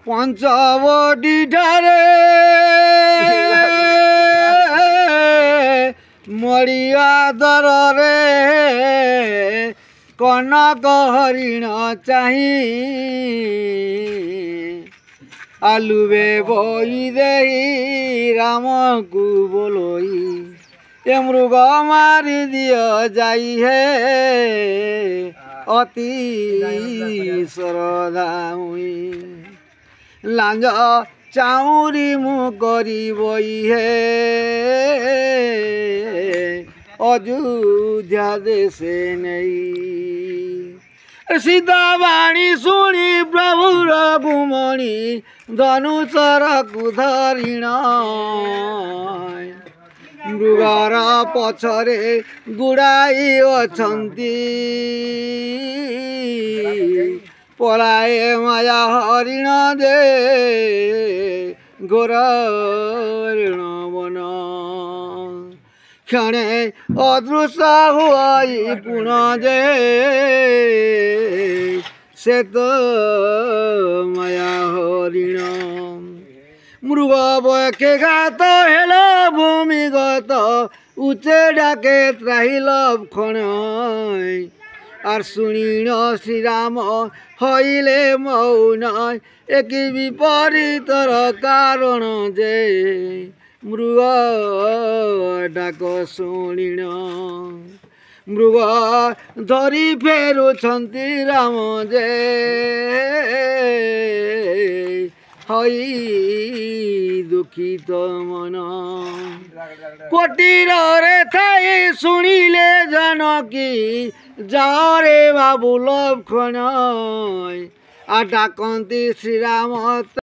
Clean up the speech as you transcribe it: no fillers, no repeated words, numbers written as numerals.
पंचवटी ठारे मरिया दर रे कनक हरिण चाही आलुबे बई दे राम को बोलोई ए मृग मारी दियो जाई है अति श्रद्धा मुई लांज चाउरी मु करी बई है अयोध्या देशे नहीं सीता वाणी शुणी प्रभु रघुमणि धनुषर कुधरिण मृगर पछरे गुड़ाई अछंती पलाए माया हरिण दे घोरण वन क्षणे अदृश्य हुई पुण जे से तो माया हरिण मृग बके घात हेल भूमिगत उच्चे डाके त्राहिल क्षण आर शुणिण श्रीराम हईले मौन एक विपरीतर कारण जे मृग डाक शुणिण मृग धरी फेरुछंती राम जे हई दुखित मन कोटीर रे थाई शुणिले जानकी जाओ रे बाबू लक्षण आ डाकती श्रीराम।